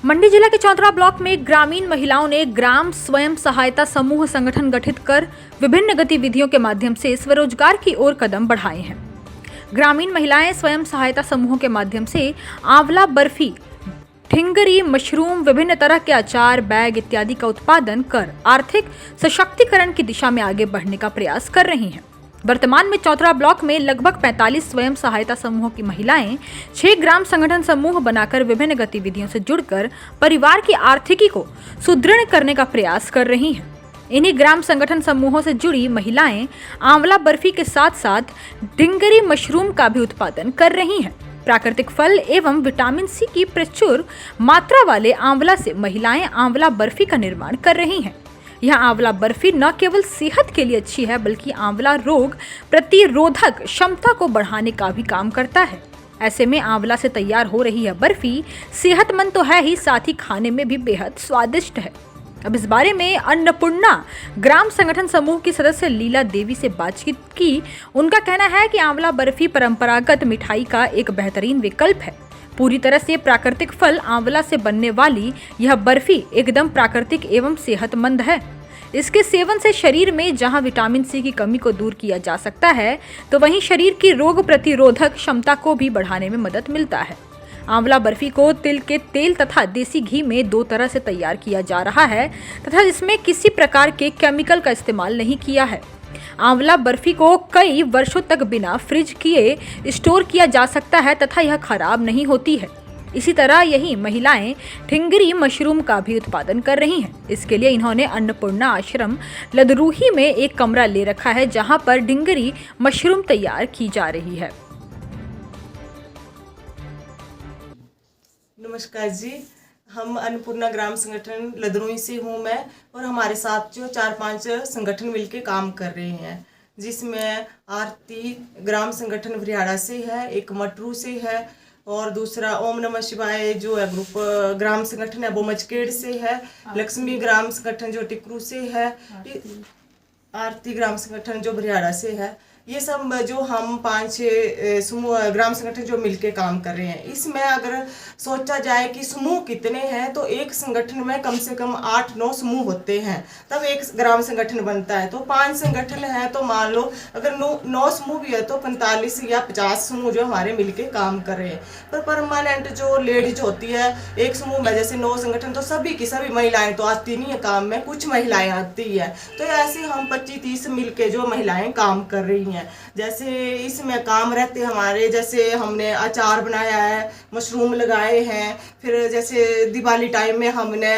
मंडी जिला के चौतरा ब्लॉक में ग्रामीण महिलाओं ने ग्राम स्वयं सहायता समूह संगठन गठित कर विभिन्न गतिविधियों के माध्यम से स्वरोजगार की ओर कदम बढ़ाए हैं। ग्रामीण महिलाएं स्वयं सहायता समूहों के माध्यम से आंवला बर्फी, ठिंगरी, मशरूम, विभिन्न तरह के अचार, बैग इत्यादि का उत्पादन कर आर्थिक सशक्तिकरण की दिशा में आगे बढ़ने का प्रयास कर रही हैं। वर्तमान में चौतरा ब्लॉक में लगभग 45 स्वयं सहायता समूहों की महिलाएं 6 ग्राम संगठन समूह बनाकर विभिन्न गतिविधियों से जुड़कर परिवार की आर्थिकी को सुदृढ़ करने का प्रयास कर रही हैं। इन्हीं ग्राम संगठन समूहों से जुड़ी महिलाएं आंवला बर्फी के साथ साथ डिंगरी मशरूम का भी उत्पादन कर रही हैं। प्राकृतिक फल एवं विटामिन सी की प्रचुर मात्रा वाले आंवला से महिलाएं आंवला बर्फी का निर्माण कर रही हैं। यह आंवला बर्फी न केवल सेहत के लिए अच्छी है बल्कि आंवला रोग प्रतिरोधक क्षमता को बढ़ाने का भी काम करता है। ऐसे में आंवला से तैयार हो रही यह बर्फी सेहतमंद तो है ही, साथ ही खाने में भी बेहद स्वादिष्ट है। अब इस बारे में अन्नपूर्णा ग्राम संगठन समूह की सदस्य लीला देवी से बातचीत की। उनका कहना है कि आंवला बर्फी परंपरागत मिठाई का एक बेहतरीन विकल्प है। पूरी तरह से प्राकृतिक फल आंवला से बनने वाली यह बर्फी एकदम प्राकृतिक एवं सेहतमंद है। इसके सेवन से शरीर में जहां विटामिन सी की कमी को दूर किया जा सकता है, तो वहीं शरीर की रोग प्रतिरोधक क्षमता को भी बढ़ाने में मदद मिलता है। आंवला बर्फी को तिल के तेल तथा देसी घी में 2 तरह से तैयार किया जा रहा है तथा इसमें किसी प्रकार के केमिकल का इस्तेमाल नहीं किया है। आंवला बर्फी को कई वर्षों तक बिना फ्रिज किए स्टोर किया जा सकता है तथा यह खराब नहीं होती है। इसी तरह यही महिलाएं ठिंगरी मशरूम का भी उत्पादन कर रही हैं। इसके लिए इन्होंने अन्नपूर्णा आश्रम लदरूही में एक कमरा ले रखा है जहां पर डिंगरी मशरूम तैयार की जा रही है। नमस्कार जी, हम अन्नपूर्णा ग्राम संगठन लदरूही से हूँ मैं, और हमारे साथ जो 4-5 संगठन मिलके काम कर रहे हैं, जिसमें आरती ग्राम संगठन वरियाड़ा से है, एक मटरू से है, और दूसरा ओम नमः शिवाय जो है ग्रुप ग्राम संगठन है वो मचकेड़ से है, लक्ष्मी ग्राम संगठन जो टिकरू से है, आरती ग्राम संगठन जो वरियाड़ा से है। ये सब जो हम 5-6 समूह ग्राम संगठन जो मिलके काम कर रहे हैं, इसमें अगर सोचा जाए कि समूह कितने हैं तो एक संगठन में कम से कम 8-9 समूह होते हैं, तब एक ग्राम संगठन बनता है। तो 5 संगठन है तो मान लो अगर 9 समूह भी है तो 45 या 50 समूह जो हमारे मिलके काम कर रहे हैं। पर परमानेंट जो लेडीज होती है एक समूह में, जैसे 9 संगठन, तो सभी की सभी महिलाएं तो आती नहीं है काम में, कुछ महिलाएं आती है। तो ऐसे हम 25-30 मिलके जो महिलाएं काम कर रही हैं। जैसे इसमें काम रहते हमारे, जैसे हमने अचार बनाया है, मशरूम लगाए हैं, फिर जैसे दिवाली टाइम में हमने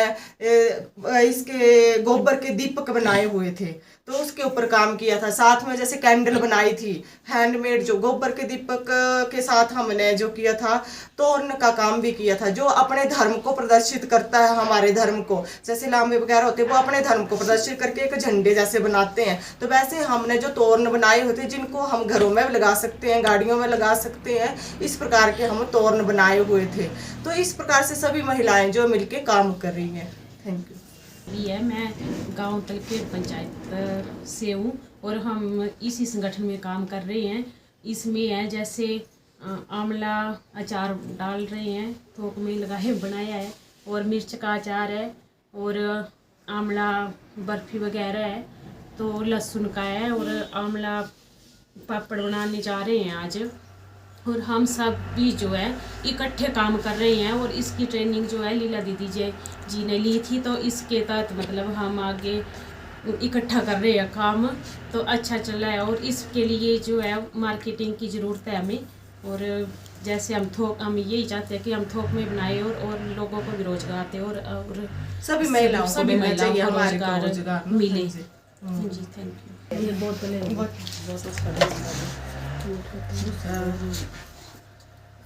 इसके गोबर के दीपक बनाए हुए थे तो उसके ऊपर काम किया था। साथ में जैसे कैंडल बनाई थी हैंडमेड, जो गोबर के दीपक के साथ हमने जो किया था, तोरण का काम भी किया था, जो अपने धर्म को प्रदर्शित करता है। हमारे धर्म को जैसे लांबे वगैरह होते हैं वो अपने धर्म को प्रदर्शित करके एक झंडे जैसे बनाते हैं, तो वैसे हमने जो तोरण बनाए होते हैं जिनको हम घरों में लगा सकते हैं, गाड़ियों में लगा सकते हैं, इस प्रकार के हम तोरण बनाए हुए थे। तो इस प्रकार से सभी महिलाएं जो मिलके काम कर रही हैं। Thank you. है मैं गांव तलखेड़ पंचायत से हूँ और हम इसी संगठन में काम कर रहे हैं। इसमें है जैसे आंवला अचार डाल रहे हैं, थोक में लगाए बनाया है, और मिर्च का अचार है, और आंवला बर्फी वगैरह है, तो लहसुन का है, और आंवला पापड़ बनाने जा रहे हैं आज। और हम सब भी जो है इकट्ठे काम कर रहे हैं, और इसकी ट्रेनिंग जो है लीला दीदी जी ने ली थी, तो इसके तहत मतलब हम आगे इकट्ठा कर रहे हैं काम, तो अच्छा चल रहा है। और इसके लिए जो है मार्केटिंग की ज़रूरत है हमें, और जैसे हम यही चाहते हैं कि हम थोक में बनाए और लोगों को भी रोजगार दें, और सभी महिलाओं को रोजगार मिले। जी थैंक यू।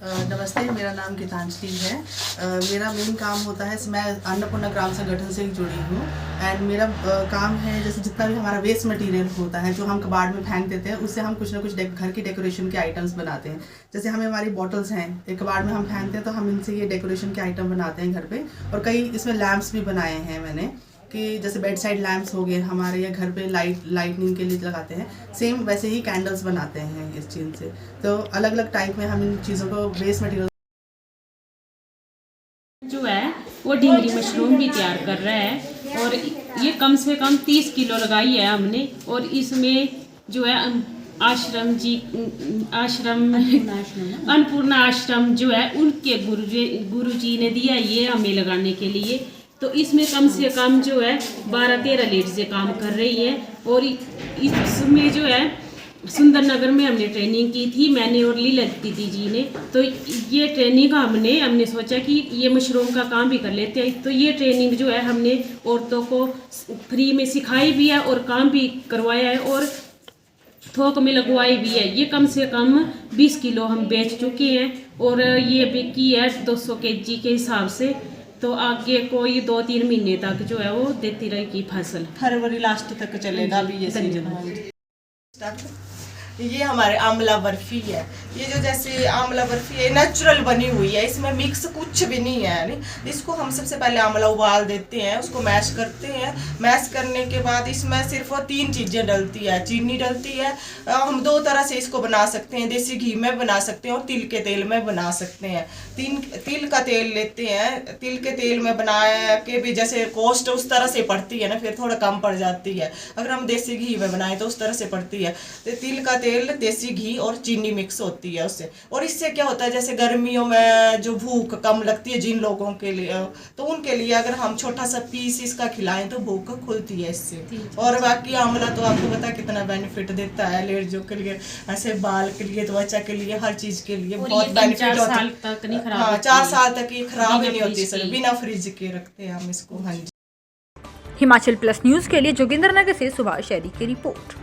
नमस्ते, मेरा नाम गीतांजलि है। मेरा मेन काम होता है, मैं अन्नपूर्णा ग्राम संगठन से जुड़ी हूँ, एंड मेरा काम है जैसे जितना भी हमारा वेस्ट मटेरियल होता है जो हम कबाड़ में फेंक देते हैं, उससे हम कुछ ना कुछ घर की डेकोरेशन के आइटम्स बनाते हैं। जैसे हमें हमारी बॉटल्स हैं, एक कबाड़ में हम फेंकते हैं, तो हम इनसे ये डेकोरेशन के आइटम बनाते हैं घर पे। और कई इसमें लैम्प्स भी बनाए हैं मैंने, कि जैसे बेड साइड लैम्प्स हो गए हमारे, या घर पे लाइटनिंग के लिए लगाते हैं, सेम वैसे ही कैंडल्स बनाते हैं इस चीज़ से। तो अलग अलग टाइप में हम इन चीज़ों को वेस्ट मटेरियल जो है वो ढींगरी मशरूम भी तैयार कर रहा है और ये कम से कम 30 किलो लगाई है हमने। और इसमें जो है आश्रम अन्नपूर्णा आश्रम जो है उनके गुरुजी ने दिया ये हमें लगाने के लिए। तो इसमें कम से कम जो है 12-13 लेडीज से काम कर रही है। और इसमें जो है सुंदरनगर में हमने ट्रेनिंग की थी, मैंने और लीला दीदी जी ने। तो ये ट्रेनिंग हमने सोचा कि ये मशरूम का काम भी कर लेते हैं। तो ये ट्रेनिंग जो है हमने औरतों को फ्री में सिखाई भी है और काम भी करवाया है और थोक में लगवाई भी है। ये कम से कम 20 किलो हम बेच चुके हैं और ये बिकी है 200 kg के हिसाब से। तो आगे कोई 2-3 महीने तक जो है वो देती रहेगी फसल, फरवरी लास्ट तक चलेगा अभी ये सीजन। ये हमारे आंवला बर्फी है। ये जो जैसे आंवला बर्फी है नेचुरल बनी हुई है, इसमें मिक्स कुछ भी नहीं है। नहीं, इसको हम सबसे पहले आंवला उबाल देते हैं, उसको मैश करते हैं। मैश करने के बाद इसमें सिर्फ 3 चीज़ें डलती है। चीनी डलती है, हम 2 तरह से इसको बना सकते हैं, देसी घी में बना सकते हैं और तिल के तेल में बना सकते हैं। तिल का तेल लेते हैं, तिल के तेल में बना के भी जैसे कॉस्ट उस तरह से पड़ती है ना, फिर थोड़ा कम पड़ जाती है। अगर हम देसी घी में बनाएं तो उस तरह से पड़ती है। तो तिल का तेल, देसी घी और चीनी मिक्स होती है उससे। और इससे क्या होता है, जैसे गर्मियों में जो भूख कम लगती है जिन लोगों के लिए, तो उनके लिए अगर हम छोटा सा पीस इसका खिलाएं तो भूख खुलती है इससे। और बाकी आंवला तो आपको पता है कितना बेनिफिट देता है लेडीजों के लिए, ऐसे बाल के लिए, त्वचा के लिए, हर चीज के लिए बहुत बेनिफिट होता है। 4 साल तक ये खराब ही नहीं होती सर, बिना फ्रिज के रखते हैं हम इसको। हाँ जी। हिमाचल प्लस न्यूज के लिए जोगिंद्रनगर से सुभाष शैरी की रिपोर्ट।